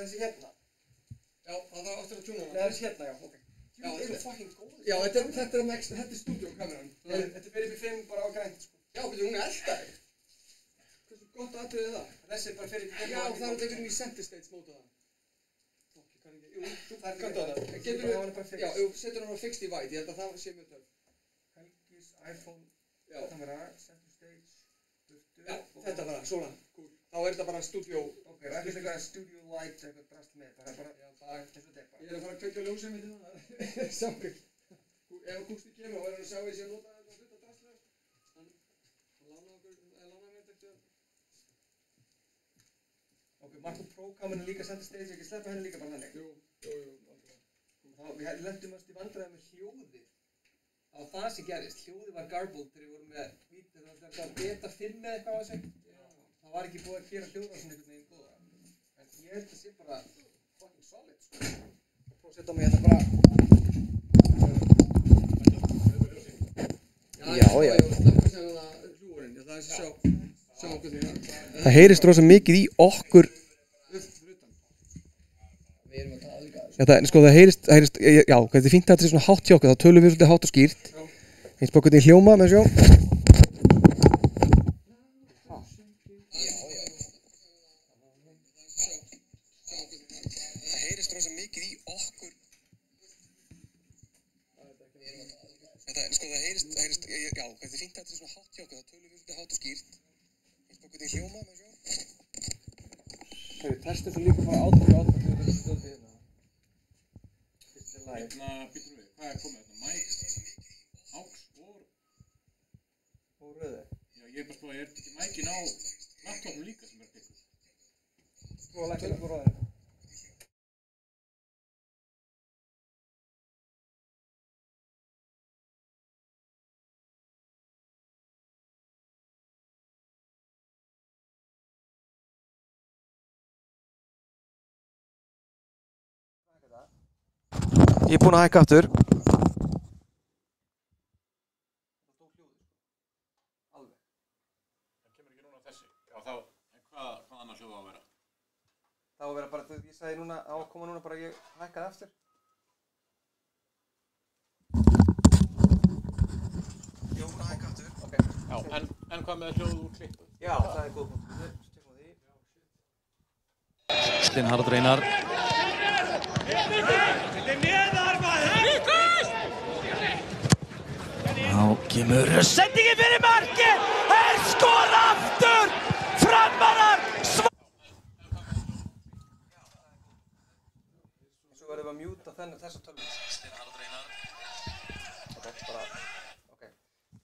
þessi hérna. Já, það þarf aftur að tjúna hana. Nei, þessi hérna, já, ok. Já, þetta er fucking góð. Já, þetta er stúdíókameran. Þetta fyrir upp í 5 bara á grænt, sko. Já, betur hún elda þig. Hversu gott atriði það? Þessi er bara fyrir upp í 5 Já, það er þetta í center stage móta það. Fokk, ég kann ekki. Jú, þú kanntu það. Já, jú, setur hann á fixed í white, ég held að það sé mjög töf. Helgis, iPhone, kamera, center stage, burtu. Já, þetta bara, svona, cool. Þá er þetta bara stúdíó. Ok, og ekkert eitthvað studio light, eitthvað drast með, það er bara, já, það er eins og þetta bara. Ég er að fara að kveikja ljósið mitt hérna. Samkvæmt. Ef Gústi kemur og verður að sjá að ég sé að nota þetta hluta drastlega. Hann lánaði mér þetta ekki að... Ok, Marco Pro kamerun líka center stage, ekki sleppa henni líka bara þannig. Jú. Við lendum mest í vandræði með hljóðið. Það var það sem gerist, hljóðið var garbled þegar við vorum með, þetta beta 5 eða eitthvað á þessu. Það var ekki búið að gera hljóðrásin einhvern veginn góða. En ég held að það sé bara fucking solid, sko. Ég prófa að setja á mig hérna bara... Já. Sleppa sem það hljóðurinn, það er sem sjá okkur því það. Það heyrist rosa mikið í okkur. Við erum að tala líka. Þetta, sko, það heyrist, já, þetta er fínt að þetta er svona hátt hjá okkur, þá tölum við svolítið hátt og skýrt. Eins bara hvernig hljóma, með sjá. Já, þetta er fínt að þetta er svona hátt hjá okkur, þá tölum við svolítið hátt og skýrt. Eins bara hvernig hljóma, með sjá. Testum þú líka bara átbúið þetta stöðið hérna. Fyrst er live. Býtum við, hvað er komið þetta? Mæk, AUX og röði. Já, ég er bara spáð, er þetta ekki mækin á laptopnum líka sem er að pikka? Prófa að lækka upp á röðinu. Ég er búinn að hækka aftur. Alveg. Það kemur ekki núna á þessi. Já, þá, en hvað annars hljóð á að vera? Það á að vera bara, ég sagði núna, á að koma núna bara ég hækkaði aftur. Ég er búinn að hækka aftur. Ok. Já, en hvað með hljóð úr klippu? Já, það er góð punktur. Tökum við því. Stinn Haraldur Einar. Þá kemur sendingin fyrir markið, skora aftur, Framarar Svo verðum við að mjúta þessa tölvu. Stinn Haraldur Einar. Ok, bara